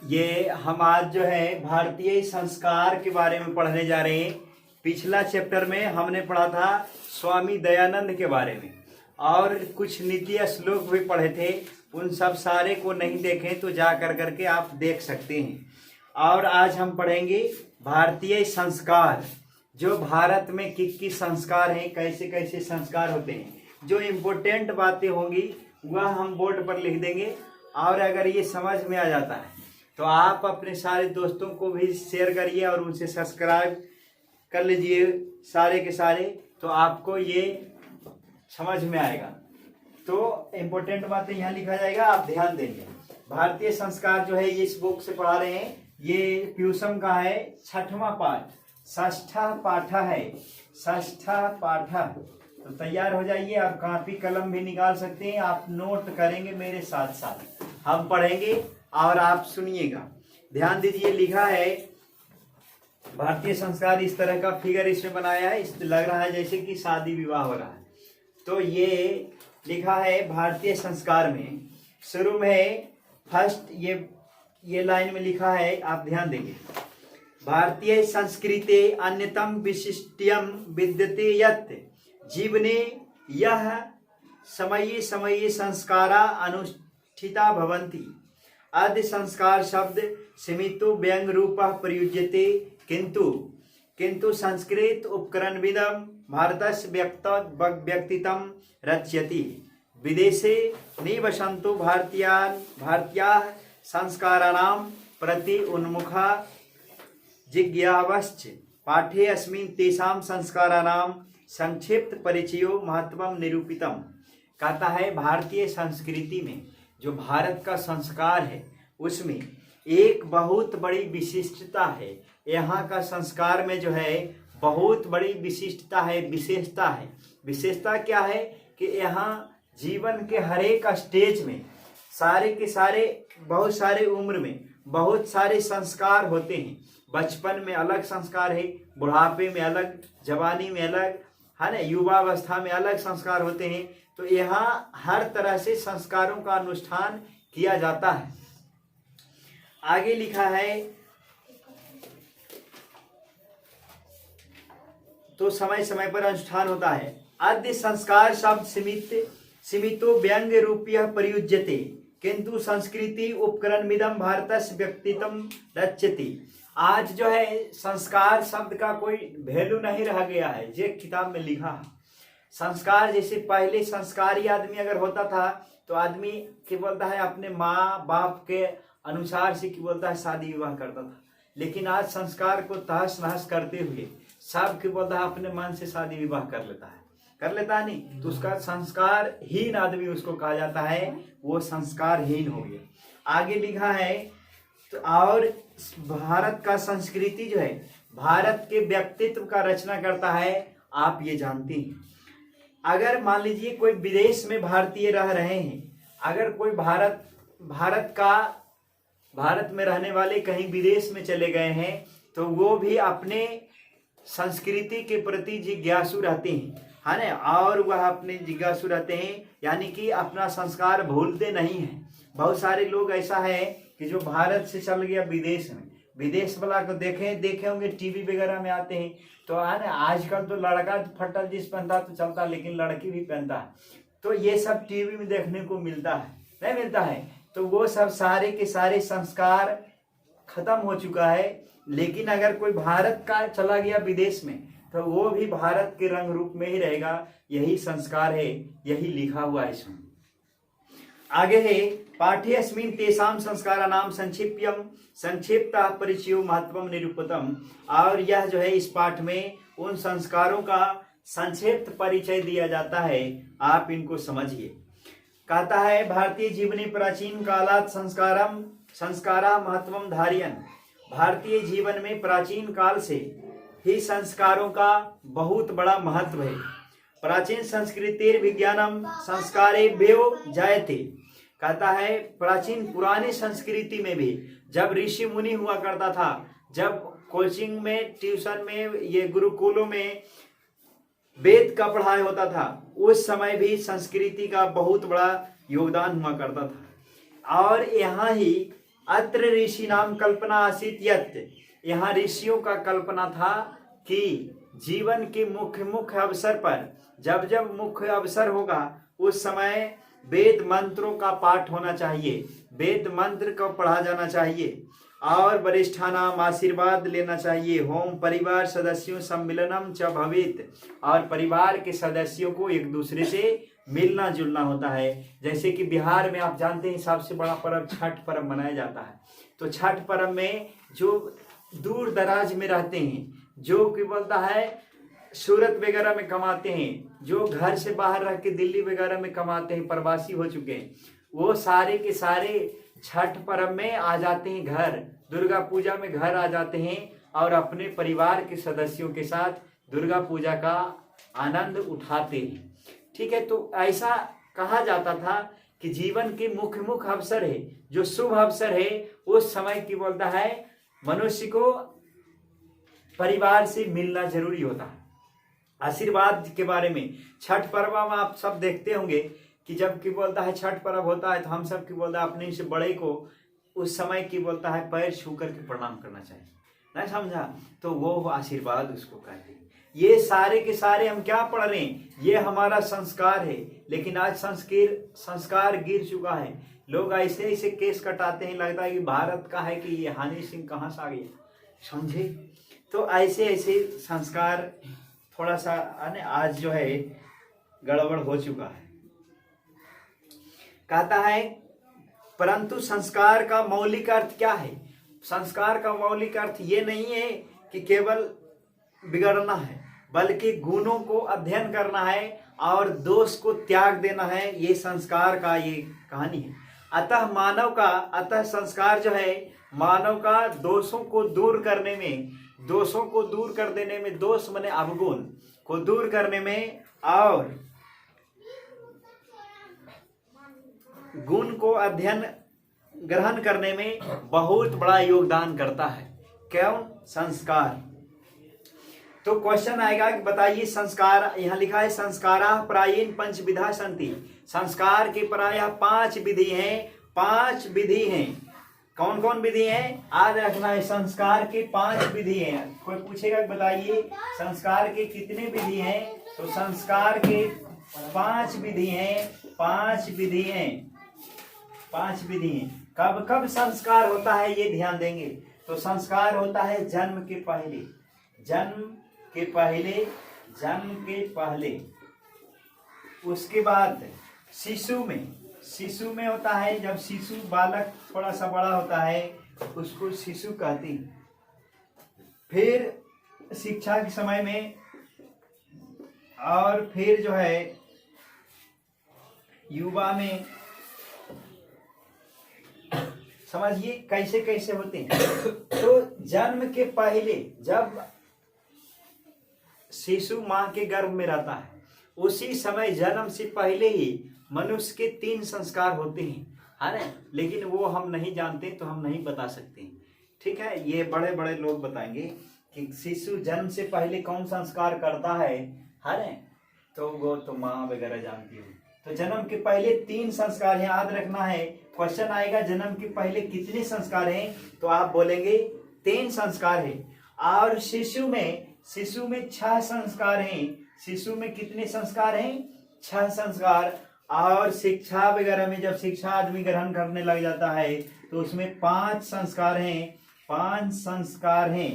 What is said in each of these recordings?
ये हम आज जो है भारतीय संस्कार के बारे में पढ़ने जा रहे हैं। पिछला चैप्टर में हमने पढ़ा था स्वामी दयानंद के बारे में और कुछ नीति श्लोक भी पढ़े थे। उन सब सारे को नहीं देखें तो जा कर करके आप देख सकते हैं। और आज हम पढ़ेंगे भारतीय संस्कार, जो भारत में किस संस्कार हैं, कैसे कैसे संस्कार होते हैं। जो इम्पोर्टेंट बातें होंगी वह हम बोर्ड पर लिख देंगे और अगर ये समझ में आ जाता है तो आप अपने सारे दोस्तों को भी शेयर करिए और उनसे सब्सक्राइब कर लीजिए सारे के सारे, तो आपको ये समझ में आएगा। तो इम्पोर्टेंट बातें यहाँ लिखा जाएगा, आप ध्यान देंगे। भारतीय संस्कार जो है इस बुक से पढ़ा रहे हैं, ये प्यूसम का है, 6वां पाठ, 6ठा पाठा है, 6ठा पाठा। तो तैयार हो जाइए, आप कॉपी कलम भी निकाल सकते हैं, आप नोट करेंगे मेरे साथ साथ, हम पढ़ेंगे और आप सुनिएगा। ध्यान दीजिए, लिखा है भारतीय संस्कार, इस तरह का फिगर इसमें बनाया है, इस लग रहा है जैसे कि शादी विवाह हो रहा है। तो ये लिखा है भारतीय संस्कार में, शुरू में फर्स्ट ये लाइन में लिखा है, आप ध्यान देंगे। भारतीय संस्कृते अन्यतम विशिष्टयम विद्यते यत् जीवने यह समये समये संस्कारा अनुष्ठिता भवन्ति। आदि संस्कार शब्द सीमितो व्यंग रूपः प्रयुज्यते, किंतु संस्कृत उपकरणविदं भारतस्य व्यक्तित्वं रचयति। विदेशे निवसन्तो भारतीयाः संस्काराणां प्रति उन्मुखा जिज्ञावश्च। पाठे अस्मिन् तेषां संस्काराणां संक्षिप्त परिचयो महत्वं निरूपितम्। कहता है भारतीय संस्कृति में जो भारत का संस्कार है उसमें एक बहुत बड़ी विशिष्टता है। यहाँ का संस्कार में जो है बहुत बड़ी विशिष्टता है, विशेषता है। विशेषता क्या है कि यहाँ जीवन के हर एक स्टेज में सारे के सारे बहुत सारे उम्र में बहुत सारे संस्कार होते हैं। बचपन में अलग संस्कार है, बुढ़ापे में अलग, जवानी में अलग, है ना, युवावस्था में अलग संस्कार होते हैं। तो यहाँ हर तरह से संस्कारों का अनुष्ठान किया जाता है। आगे लिखा है, तो समय समय पर अनुष्ठान होता है। आद्य संस्कार शब्द सीमितो व्यंग रूपीय प्रयुज्यते, किंतु संस्कृति उपकरणमिदं भारतस्य व्यक्तित्वं रचयति। आज जो है संस्कार शब्द का कोई वैल्यू नहीं रह गया है, ये किताब में लिखा है। संस्कार जैसे पहले संस्कारी आदमी अगर होता था तो आदमी क्या बोलता है अपने माँ बाप के अनुसार से क्या बोलता है शादी विवाह करता था। लेकिन आज संस्कार को तहस नहस करते हुए सब क्या बोलता है अपने मन से शादी विवाह कर लेता है नहीं, तो उसका संस्कारहीन आदमी उसको कहा जाता है, वो संस्कारहीन हो गया। आगे लिखा है, तो और भारत का संस्कृति जो है भारत के व्यक्तित्व का रचना करता है। आप ये जानते हैं, अगर मान लीजिए कोई विदेश में भारतीय रह रहे हैं, अगर कोई भारत में रहने वाले कहीं विदेश में चले गए हैं तो वो भी अपने संस्कृति के प्रति जिज्ञासु रहते हैं, है ना, और वह अपने जिज्ञासु रहते हैं, यानी कि अपना संस्कार भूलते नहीं हैं। बहुत सारे लोग ऐसा है कि जो भारत से चल गया विदेश में, विदेश वाला को देखे होंगे टीवी वगैरह में आते हैं, तो है ना, आजकल तो लड़का फटल जींस पहनता तो चलता, लेकिन लड़की भी पहनता है। तो ये सब टीवी में देखने को मिलता है, नहीं मिलता है, तो वो सब सारे के सारे संस्कार खत्म हो चुका है। लेकिन अगर कोई भारत का चला गया विदेश में तो वो भी भारत के रंग रूप में ही रहेगा। यही संस्कार है, यही लिखा हुआ है इसमें। आगे है, पाठे अस्मिन् तेषां संस्काराणां संक्षिप्तः परिचयो महत्वं निरूपितम्। और यह जो है इस पाठ में उन संस्कारों का संक्षिप्त परिचय दिया जाता है, आप इनको समझिए। कहता है भारतीय जीवने प्राचीन कालात् संस्कारा महत्वं धारयन्। भारतीय जीवन में प्राचीन काल से ही संस्कारों का बहुत बड़ा महत्व है। प्राचीन संस्कृतिर विज्ञानम संस्कारेभ्यो जायते। कहता है प्राचीन पुरानी संस्कृति में भी जब ऋषि मुनि हुआ करता था, जब कोचिंग में, ट्यूशन में, ये गुरुकुलों में वेद का पढ़ाई होता था, उस समय भी संस्कृति का बहुत बड़ा योगदान हुआ करता था। और यहाँ ही अत्र ऋषि नाम कल्पना आसीत यत्, यहाँ ऋषियों का कल्पना था कि जीवन के मुख्य मुख्य अवसर पर, जब जब मुख्य अवसर होगा उस समय वेद मंत्रों का पाठ होना चाहिए, वेद मंत्र को पढ़ा जाना चाहिए और वरिष्ठानाम आशीर्वाद लेना चाहिए। होम परिवार सदस्यों सम्मिलनम च भवेत, और परिवार के सदस्यों को एक दूसरे से मिलना जुलना होता है। जैसे कि बिहार में आप जानते हैं सबसे बड़ा पर्व छठ पर्व मनाया जाता है। तो छठ पर्व में जो दूर दराज में रहते हैं, जो कि बोलता है सूरत वगैरह में कमाते हैं, जो घर से बाहर रह के दिल्ली वगैरह में कमाते हैं, प्रवासी हो चुके हैं, वो सारे के सारे छठ पर्व में आ जाते हैं घर, दुर्गा पूजा में घर आ जाते हैं और अपने परिवार के सदस्यों के साथ दुर्गा पूजा का आनंद उठाते हैं। ठीक है, तो ऐसा कहा जाता था कि जीवन के मुख्य मुख्य अवसर है, जो शुभ अवसर है, उस समय की बोलता है मनुष्य को परिवार से मिलना जरूरी होता है। आशीर्वाद के बारे में छठ पर्व में आप सब देखते होंगे कि जब की बोलता है छठ पर्व होता है तो हम सब की बोलता है अपने से बड़े को उस समय की बोलता है पैर छू करके प्रणाम करना चाहिए, नहीं समझा? तो वो आशीर्वाद उसको कहते हैं। ये सारे के सारे हम क्या पढ़ रहे हैं, ये हमारा संस्कार है। लेकिन आज संस्कार गिर चुका है। लोग ऐसे ऐसे केस कटाते हैं, लगता है कि भारत का है कि ये हनी सिंह कहाँ से आ गया, समझे? तो ऐसे ऐसे संस्कार थोड़ा सा आज जो है गड़बड़ हो चुका है। कहता है परंतु संस्कार का मौलिक अर्थ क्या है? संस्कार का मौलिक अर्थ ये नहीं है कि केवल बिगड़ना है, बल्कि गुणों को अध्ययन करना है और दोष को त्याग देना है। ये संस्कार का ये कहानी है। अतः संस्कार जो है मानव का दोषों को दूर करने में, दोषों को दूर कर देने में, दोष माने अवगुण को दूर करने में और गुण को अध्ययन ग्रहण करने में बहुत बड़ा योगदान करता है। क्यों? संस्कार। तो क्वेश्चन आएगा कि बताइए संस्कार, यहाँ लिखा है संस्कारा प्रायेण पंचविधा संति, संस्कार के प्रायः 5 विधि हैं। 5 विधि हैं। कौन कौन विधि हैं? आज रखना है। संस्कार के 5 विधि हैं। कोई पूछेगा बताइए संस्कार के कितने विधि हैं? तो संस्कार के 5 विधि हैं। 5 विधि हैं। 5 विधि हैं। कब कब संस्कार होता है ये ध्यान देंगे। तो संस्कार होता है जन्म के पहले, जन्म के पहले, जन्म के पहले। उसके बाद शिशु में होता है, जब शिशु बालक थोड़ा सा बड़ा होता है उसको शिशु कहते हैं। फिर शिक्षा के समय में, और फिर जो है युवा में। समझिए कैसे कैसे होते हैं। तो जन्म के पहले जब शिशु मां के गर्भ में रहता है, उसी समय जन्म से पहले ही मनुष्य के 3 संस्कार होते हैं, है ना? लेकिन वो हम नहीं जानते तो हम नहीं बता सकते। ठीक है, ये बड़े बड़े लोग बताएंगे कि शिशु जन्म से पहले कौन संस्कार करता है ना? तो वो तो माँ वगैरह जानती हो। तो जन्म के पहले 3 संस्कार हैं, याद रखना है। क्वेश्चन आएगा जन्म के पहले कितने संस्कार हैं? तो आप बोलेंगे 3 संस्कार है। और शिशु में 6 संस्कार हैं। शिशु में कितने संस्कार हैं? 6 संस्कार। और शिक्षा वगैरह में जब शिक्षा आदमी ग्रहण करने लग जाता है तो उसमें 5 संस्कार हैं। 5 संस्कार हैं।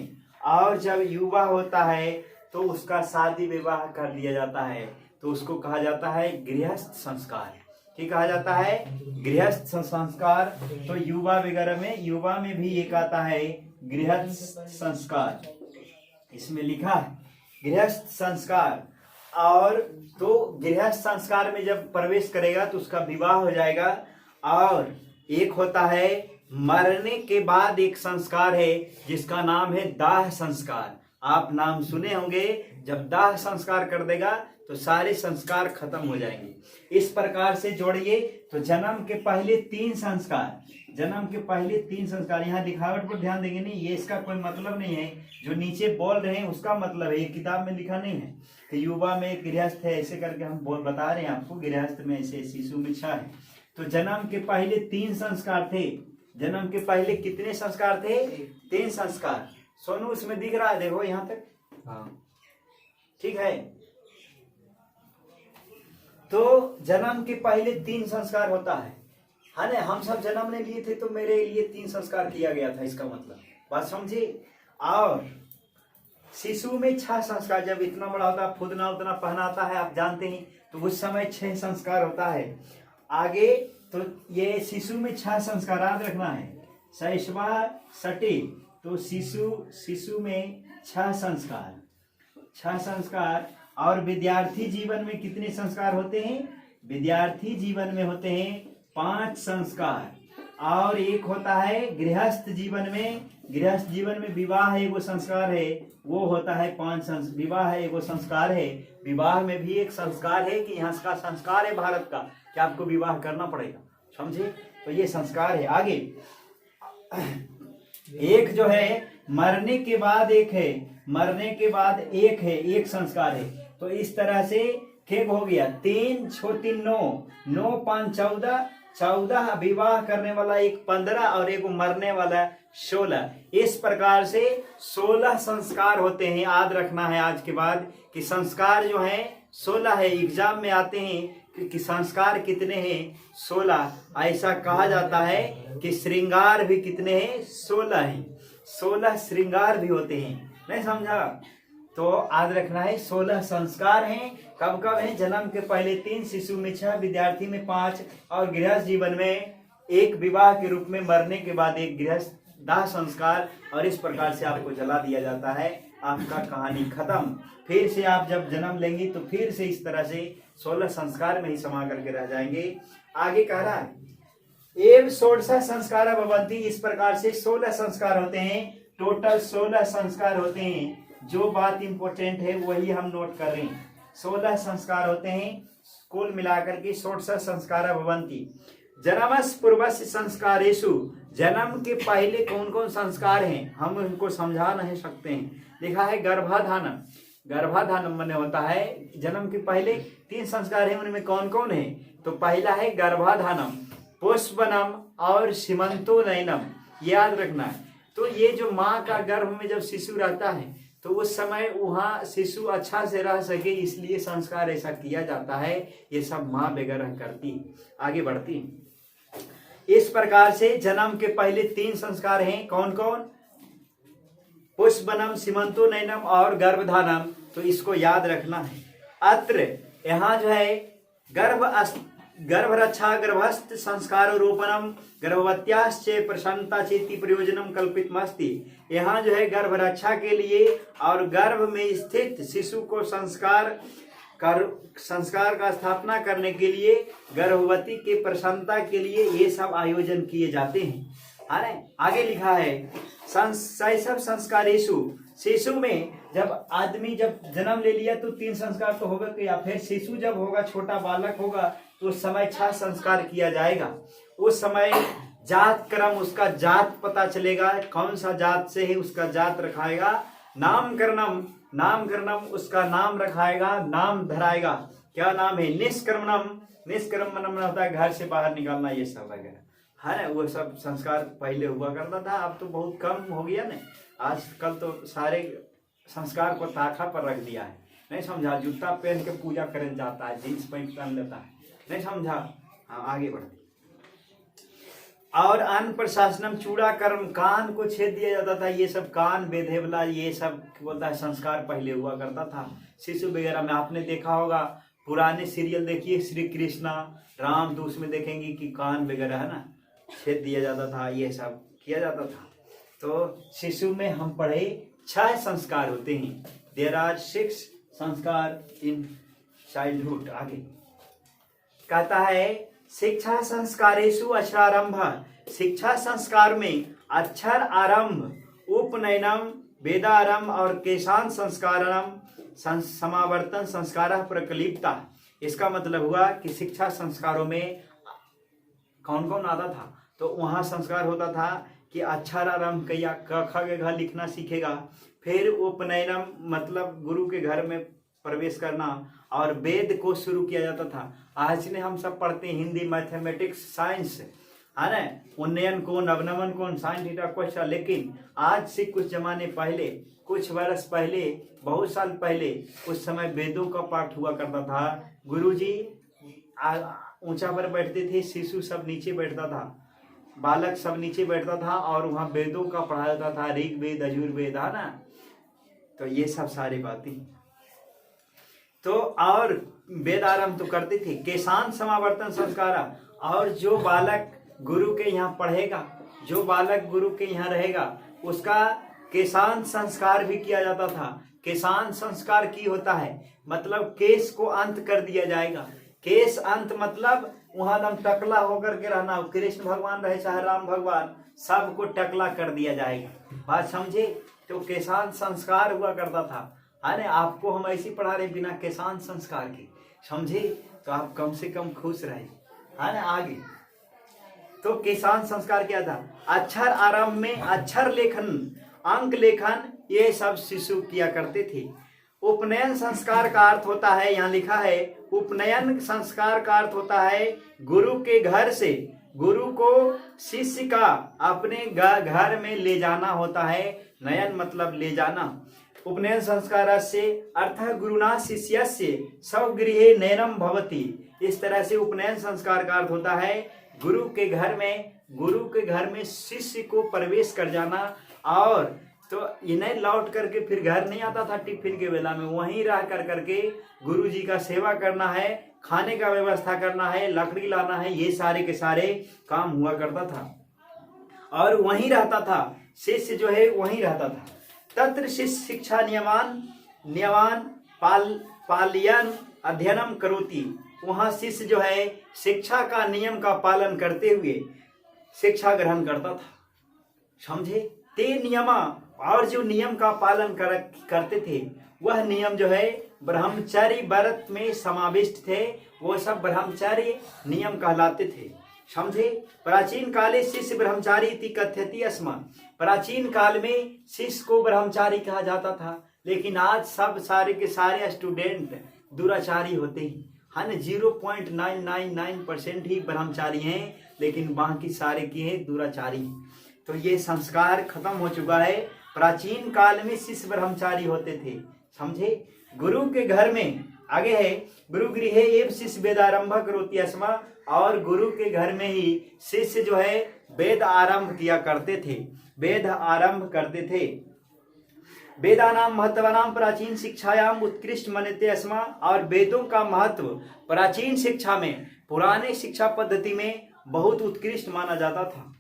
और जब युवा होता है तो उसका शादी विवाह कर लिया जाता है, तो उसको कहा जाता है गृहस्थ संस्कार। ठीक कहा जाता है गृहस्थ संस्कार। तो युवा वगैरह में, युवा में भी एक आता है गृहस्थ संस्कार, इसमें लिखा है गृहस्थ संस्कार। और तो गृहस्थ संस्कार में जब प्रवेश करेगा तो उसका विवाह हो जाएगा। और एक होता है मरने के बाद एक संस्कार है जिसका नाम है दाह संस्कार। आप नाम सुने होंगे। जब दाह संस्कार कर देगा तो सारे संस्कार खत्म हो जाएंगे। इस प्रकार से जोड़िए। तो जन्म के पहले 3 संस्कार, जन्म के पहले 3 संस्कार। यहाँ दिखावट पर ध्यान देंगे नहीं, ये इसका कोई मतलब नहीं है। जो नीचे बोल रहे हैं उसका मतलब है, ये किताब में लिखा नहीं है कि युवा में गृहस्थ है ऐसे करके हम बता रहे हैं आपको। गृहस्थ में ऐसे, शिशु में 6 है। तो जन्म के पहले 3 संस्कार थे। जन्म के पहले कितने संस्कार थे? 3 संस्कार। सोनू उसमें दिख रहा है, देखो यहां तक। हाँ ठीक है। तो जन्म के पहले 3 संस्कार होता है ना। हम सब जन्म ने लिए थे तो मेरे लिए 3 संस्कार किया गया था, इसका मतलब बात समझे। और शिशु में 6 संस्कार, जब इतना बड़ा होता है, फूदना उतना पहनाता है, आप जानते हैं, तो उस समय 6 संस्कार होता है। आगे तो ये शिशु में 6 संस्कार याद रखना है। शैशवा सटी, तो शिशु में 6 संस्कार। और विद्यार्थी जीवन में कितने संस्कार होते हैं? विद्यार्थी जीवन में होते हैं 5 संस्कार। और एक होता है गृहस्थ जीवन में। गृहस्थ जीवन में विवाह एगो संस्कार है, वो होता है 5 विवाह एगो संस्कार है। विवाह में भी एक संस्कार है कि यहाँ का संस्कार है भारत का कि आपको विवाह करना पड़ेगा, समझे। तो ये संस्कार है। आगे एक जो है मरने के बाद एक है, मरने के बाद एक है, एक संस्कार है। तो इस तरह से ठीक हो गया। 3 छोटी 9, 9 5 14, 14 विवाह करने वाला एक 15 और एक मरने वाला 16। इस प्रकार से 16 संस्कार होते हैं। याद रखना है आज के बाद कि संस्कार जो है 16 है। एग्जाम में आते हैं कि संस्कार कितने हैं? 16। ऐसा कहा जाता है कि श्रृंगार भी कितने हैं? 16 हैं। 16 श्रृंगार भी होते हैं, नहीं समझा? तो याद रखना है 16 संस्कार हैं। कब कब है? जन्म के पहले 3, शिशु में 6, विद्यार्थी में 5 और गृहस्थ जीवन में 1, विवाह के रूप में मरने के बाद 1 गृहस्थ, 10 संस्कार। और इस प्रकार से आपको जला दिया जाता है। आपका कहानी खत्म। फिर से आप जब जन्म लेंगी तो फिर से इस तरह से 16 संस्कार में ही समा करके रह जाएंगे। आगे कह रहा है एवं 16 संस्कार भवन्ति। इस प्रकार से 16 संस्कार होते हैं। टोटल 16 संस्कार होते हैं। जो बात इंपॉर्टेंट है वही हम नोट कर रहे हैं। 16 संस्कार होते हैं, कुल मिलाकर के 16 संस्कार भवन्ति। जन्मस पूर्वस्य संस्कारेषु, जन्म के पहले कौन कौन संस्कार हैं हम उनको समझा नहीं सकते हैं। लिखा है गर्भाधानम। गर्भाधानम माने होता है जन्म के पहले 3 संस्कार हैं, उनमें कौन कौन है? तो पहला है गर्भाधानम, पुष्पनम और सीमंतोनयनम। याद रखना है। तो ये जो माँ का गर्भ में जब शिशु रहता है तो उस समय वहाँ शिशु अच्छा से रह सके, इसलिए संस्कार ऐसा किया जाता है। ये सब माँ वगैरह करती, आगे बढ़ती। इस प्रकार से जन्म के पहले 3 संस्कार हैं। कौन कौन? पुष्पनम, सीमंतोनयनम और गर्भधानम। तो इसको याद रखना है। अत्र यहाँ जो है गर्भरक्षा गर्भस्थ संस्कार रोपणम गर्भवत्याश्च प्रसन्नता चेति प्रयोजनम कल्पितमस्ति। यहाँ जो है गर्भ रक्षा के लिए और गर्भ में स्थित शिशु को संस्कार का स्थापना करने के लिए, गर्भवती के प्रसन्नता के लिए ये सब आयोजन किए जाते हैं। आगे लिखा है शैशव संस्कारेषु। शिशु में जब आदमी जब जन्म ले लिया तो 3 संस्कार तो होगा, या फिर शिशु जब होगा, छोटा बालक होगा, तो उस समय 6 संस्कार किया जाएगा। उस समय जात क्रम, उसका जात पता चलेगा, कौन सा जात से है उसका जात रखाएगा। नामकरणम उसका नाम रखाएगा, नाम धराएगा। क्या नाम है? निष्क्रमणम होता है घर से बाहर निकालना, ये सब वगैरह है ना। वो सब संस्कार पहले हुआ करता था, अब तो बहुत कम हो गया ना। आजकल तो सारे संस्कार को ताखा पर रख दिया है, नहीं समझा? जूता पहन के पूजा करने जाता है, जींस पैंट पहन लेता है, नहीं समझा? हाँ आगे बढ़ते। और अन्न प्रशासनम चूड़ा कर्म, कान को छेद दिया जाता था। ये सब कान बेधे वाला ये सब बोलता है संस्कार पहले हुआ करता था। शिशु वगैरह में आपने देखा होगा, पुराने सीरियल देखिए श्री कृष्णा राम, तो उसमें देखेंगे कि कान वगैरह है ना छेद दिया जाता था, ये सब किया जाता था। तो शिशु में हम पढ़े 6 संस्कार होते हैं। देयर आर 6 संस्कार इन चाइल्डहुड। आगे कहता है शिक्षा संस्कारेषु अक्षरारंभ। शिक्षा संस्कार में अक्षर आरंभ, उपनयनम, वेदारंभ और केशान संस्कारम, समावर्तन संस्कार प्रकलिप्ता। इसका मतलब हुआ कि शिक्षा संस्कारों में कौन कौन आता था? तो वहाँ संस्कार होता था कि अक्षर आरंभ किया, क ख ग घ लिखना सीखेगा। फिर उपनयनम मतलब गुरु के घर में प्रवेश करना और वेद को शुरू किया जाता था। आज ने हम सब पढ़ते हैं हिंदी, मैथमेटिक्स, साइंस, है ना, उन्नयन कोण, अवनमन कोण, साइन थीटा कोसा, लेकिन आज से कुछ जमाने पहले, कुछ वर्ष पहले, बहुत साल पहले, उस समय वेदों का पाठ हुआ करता था। गुरुजी ऊंचा पर बैठते थे, शिशु सब नीचे बैठता था, बालक सब नीचे बैठता था और वहाँ वेदों का पढ़ाया जाता था, ऋग्वेद, यजुर्वेद, है ना। तो ये सब सारी बातें तो, और वेद आरंभ तो करते थे। केशांत समावर्तन संस्कार, और जो बालक गुरु के यहाँ पढ़ेगा, जो बालक गुरु के यहाँ रहेगा, उसका केशांत संस्कार भी किया जाता था। केशांत संस्कार की होता है मतलब केश को अंत कर दिया जाएगा। केश अंत मतलब वहां एकदम टकला होकर के रहना, कृष्ण भगवान रहे चाहे राम भगवान, सबको टकला कर दिया जाएगा। बात समझे? तो केशांत संस्कार हुआ करता था। अरे आपको हम ऐसी पढ़ा रहे बिना केशांत संस्कार के, समझे? तो आप कम से कम खुश रहे, है ना। आगे तो केशांत संस्कार क्या था? अक्षर आरंभ में अक्षर लेखन, अंक लेखन, ये सब शिशु किया करते थे। उपनयन संस्कार का अर्थ होता है, यहाँ लिखा है, उपनयन संस्कार का अर्थ होता है गुरु के घर से गुरु को शिष्य का अपने घर में ले जाना होता है। नयन मतलब ले जाना। उपनयन संस्कारस्य अर्थः गुरुना शिष्यस्य स्वगृहे नयनम भवति। इस तरह से उपनयन संस्कार का अर्थ होता है गुरु के घर में शिष्य को प्रवेश कर जाना। और तो इन्हें लौट करके फिर घर नहीं आता था, टिफिन के वेला में वहीं रह करके गुरु जी का सेवा करना है, खाने का व्यवस्था करना है, लकड़ी लाना है, ये सारे के सारे काम हुआ करता था और वहीं रहता था। शिष्य जो है वहीं रहता था। तत्र शिष्य शिक्षा नियमान पालयन अध्ययनम करोति। वहां शिष्य जो है शिक्षा का नियम का पालन करते हुए शिक्षा ग्रहण करता था, समझे? ते नियमा, और जो नियम का पालन करते थे वह नियम जो है ब्रह्मचर्य व्रत में समाविष्ट थे, वो सब ब्रह्मचर्य नियम कहलाते थे, समझे? प्राचीन काले शिष्य ब्रह्मचारी इति कथ्यति स्म। प्राचीन काल में शिष्य को ब्रह्मचारी कहा जाता था, लेकिन आज सब सारे के सारे स्टूडेंट दुराचारी होते हैं, है ना। 0.999% ही ब्रह्मचारी हैं, लेकिन बाकी सारे के हैं दुराचारी। तो ये संस्कार खत्म हो चुका है। प्राचीन काल में शिष्य ब्रह्मचारी होते थे, समझे? गुरु के घर में आगे है, गुरु गृहे एव शिष्य वेदारंभ करोति स्म। और गुरु के घर में ही शिष्य जो है वेद आरंभ किया करते थे, वेद आरंभ करते थे। वेदानाम महत्वानाम प्राचीन शिक्षायाम उत्कृष्ट मन्यते स्म। और वेदों का महत्व प्राचीन शिक्षा में, पुराने शिक्षा पद्धति में बहुत उत्कृष्ट माना जाता था।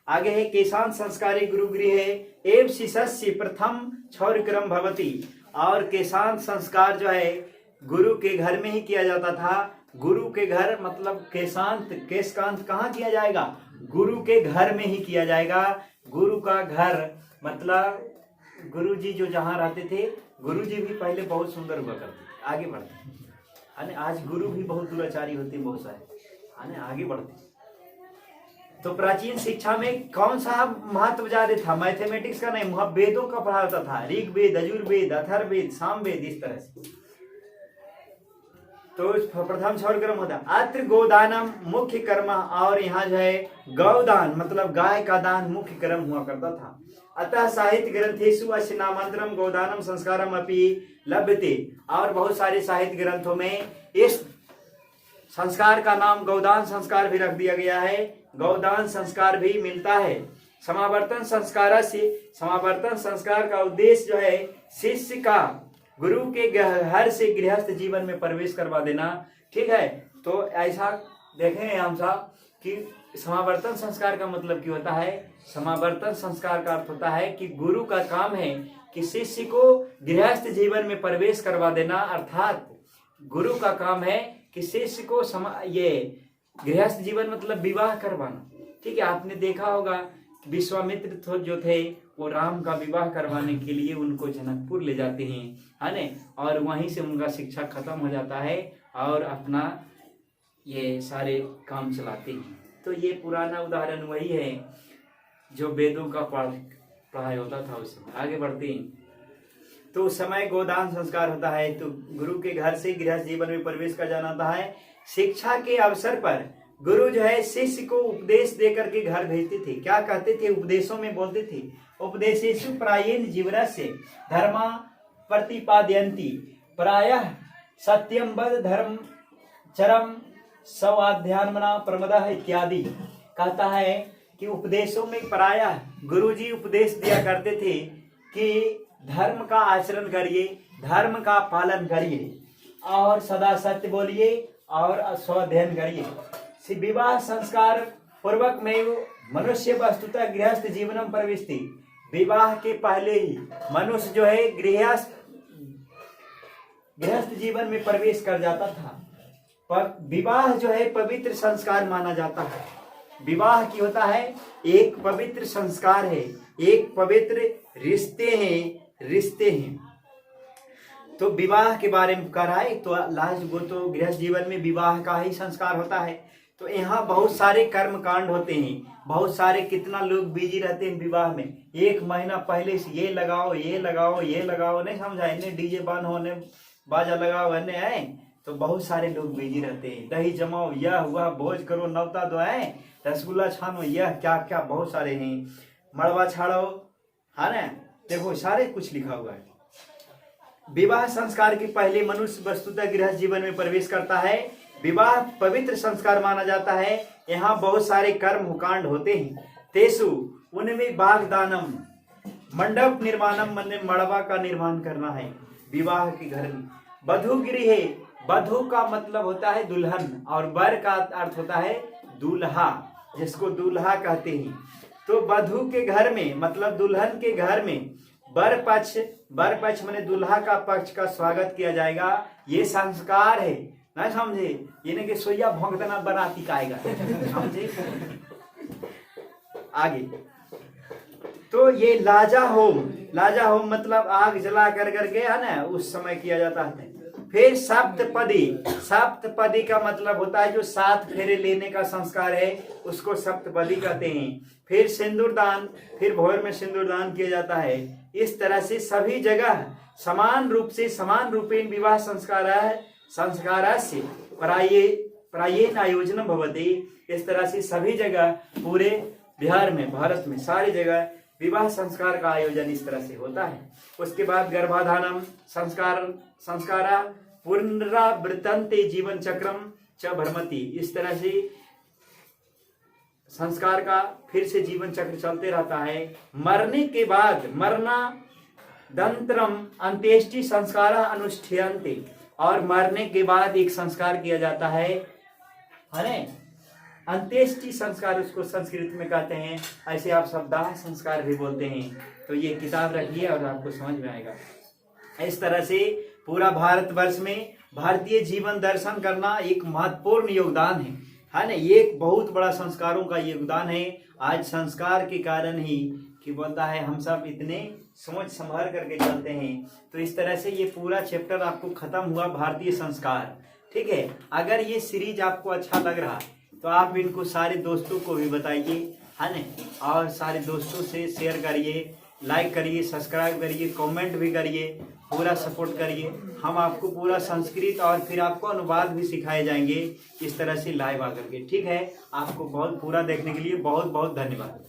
आगे है, केशांत संस्कारे गुरु गृहे एव शिष्यस्य प्रथम क्षौरक्रम भवति। और केशांत संस्कार जो है गुरु के घर में ही किया जाता था। गुरु के घर मतलब केशकांत कहाँ किया जाएगा? गुरु के घर में ही किया जाएगा। गुरु का घर मतलब गुरु जी जो जहाँ रहते थे, गुरु जी भी पहले बहुत सुंदर हुआ करते थे। आगे बढ़ते हैं, आज गुरु भी बहुत दुराचारी होते हैं, बहुत सारे, आगे बढ़ते। तो प्राचीन शिक्षा में कौन सा महत्व ज्यादा था? मैथमेटिक्स का नहीं, वहां वेदों का पढ़ा होता था, ऋग्वेद, यजुर्वेद, अथर्ववेद, सामवेद, इस तरह से। तो प्रथम क्षौरक्रम होता। अत्र गोदानम मुख्य कर्म, और यहाँ जो है गौदान मतलब गाय का दान मुख्य कर्म हुआ करता था। अतः साहित्य ग्रंथेषु अस्य नामांतरम गौदानम संस्कारम अपि लभ्यते। और बहुत सारे साहित्य ग्रंथों में इस संस्कार का नाम गौदान संस्कार भी रख दिया गया है, गौदान संस्कार भी मिलता है। समावर्तन संस्कार का उद्देश्य जो है शिष्य का गुरु के घर से गृहस्थ जीवन में प्रवेश करवा देना, ठीक है। तो ऐसा देखें हम सब कि समावर्तन संस्कार का मतलब क्या होता है? समावर्तन संस्कार का अर्थ होता है कि गुरु का काम है कि शिष्य को गृहस्थ जीवन में प्रवेश करवा देना, अर्थात गुरु का काम है कि शिष्य को ये गृहस्थ जीवन मतलब विवाह करवाना, ठीक है। आपने देखा होगा विश्वामित्र जो थे वो राम का विवाह करवाने के लिए उनको जनकपुर ले जाते हैं, है ना, और वहीं से उनका शिक्षा खत्म हो जाता है और अपना ये सारे काम चलाते हैं। तो ये पुराना उदाहरण वही है जो वेदों का पढ़ाई होता था उसमें। आगे बढ़ते हैं। तो उस समय गोदान संस्कार होता है। तो गुरु के घर से गृहस्थ जीवन में प्रवेश कर जाना होता है। शिक्षा के अवसर पर गुरु जो है शिष्य को उपदेश दे करके घर भेजते थे। क्या कहते थे? उपदेशों में बोलते थे, उपदेशेषु प्रायेण जीवनस्य धर्मा प्रतिपादयन्ति प्रायः सत्यम वद धर्म चरम स्वाध्यात्मना प्रमदः इत्यादि। कहता है कि उपदेशों में प्रायः गुरुजी उपदेश दिया करते थे कि धर्म का आचरण करिए, धर्म का पालन करिए और सदा सत्य बोलिए और स्वाध्ययन करिए। विवाह संस्कार पूर्वक में मनुष्य वस्तुतः गृहस्थ जीवनम प्रविष्टि। विवाह के पहले ही मनुष्य जो है गृहस्थ जीवन में प्रवेश कर जाता था। पर विवाह जो है पवित्र संस्कार माना जाता है। विवाह की होता है एक पवित्र संस्कार है, एक पवित्र रिश्ते हैं। तो विवाह के बारे में कह रहा है। तो लास्ट वो तो गृहस्थ जीवन में विवाह का ही संस्कार होता है। तो यहाँ बहुत सारे कर्म कांड होते हैं, बहुत सारे, कितना लोग बिजी रहते हैं विवाह में। 1 महीना पहले से ये लगाओ, नहीं समझा, इन्हें डीजे बंद होने, बाजा लगाओ, अन्य है। तो बहुत सारे लोग बिजी रहते हैं। दही जमाओ, यह हुआ, भोज करो, नवता दो है, रसगुल्ला छानो, यह क्या क्या बहुत सारे हैं, मड़वा छाड़ो, है ना, देखो सारे कुछ लिखा हुआ है। विवाह संस्कार के पहले मनुष्य वस्तुतः गृहस्थ जीवन में प्रवेश करता है। विवाह पवित्र संस्कार माना जाता है। यहाँ बहुत सारे कर्म कांड होते हैं। तेसु उनमें बागदानम, मंडप निर्माणम, मन मड़वा का निर्माण करना है विवाह के घर में। वधु गृह है, वधु का मतलब होता है दुल्हन और वर का अर्थ होता है दूल्हा, जिसको दूल्हा कहते हैं। तो वधु के घर में मतलब दुल्हन के घर में वर पक्ष माने दूल्हा का पक्ष का स्वागत किया जाएगा। ये संस्कार है, नहीं समझे? ये नहीं कि सोया भोंकना बनाती काएगा, समझे? आगे तो ये लाजा होम मतलब आग जला कर करके, है ना, उस समय किया जाता है। फिर सप्तपदी का मतलब होता है जो 7 फेरे लेने का संस्कार है, उसको सप्तपदी कहते हैं। फिर सिंदूरदान, फिर भोर में सिंदूरदान किया जाता है। इस तरह से सभी जगह समान रूपेण विवाह संस्कारस्य प्रायेण आयोजन भवति। इस तरह से सभी जगह पूरे बिहार में, भारत में सारी जगह विवाह संस्कार का आयोजन इस तरह से होता है। उसके बाद गर्भाधानम संस्कारा पुनरावृत्तन्ते जीवन चक्रम च भ्रमति। इस तरह से संस्कार का फिर से जीवन चक्र चलते रहता है। मरने के बाद मरणादंतरम अंत्येष्टि संस्कार अनुष्ठीयन्ते। और मरने के बाद एक संस्कार किया जाता है, अंत्येष्टि संस्कार उसको संस्कृत में कहते हैं। ऐसे आप शब्दाह संस्कार भी बोलते हैं। तो ये किताब रखिए और आपको समझ में आएगा। इस तरह से पूरा भारतवर्ष में भारतीय जीवन दर्शन करना एक महत्वपूर्ण योगदान है ना। ये एक बहुत बड़ा संस्कारों का योगदान है। आज संस्कार के कारण ही कि बोलता है हम सब इतने सोच संभाल करके चलते हैं। तो इस तरह से ये पूरा चैप्टर आपको खत्म हुआ भारतीय संस्कार। ठीक है, अगर ये सीरीज आपको अच्छा लग रहा तो आप इनको सारे दोस्तों को भी बताइए, है ना, और सारे दोस्तों से शेयर करिए, लाइक करिए, सब्सक्राइब करिए, कमेंट भी करिए, पूरा सपोर्ट करिए। हम आपको पूरा संस्कृत और फिर आपको अनुवाद भी सिखाए जाएंगे इस तरह से लाइव आकर के। ठीक है, आपको बहुत पूरा देखने के लिए बहुत बहुत धन्यवाद।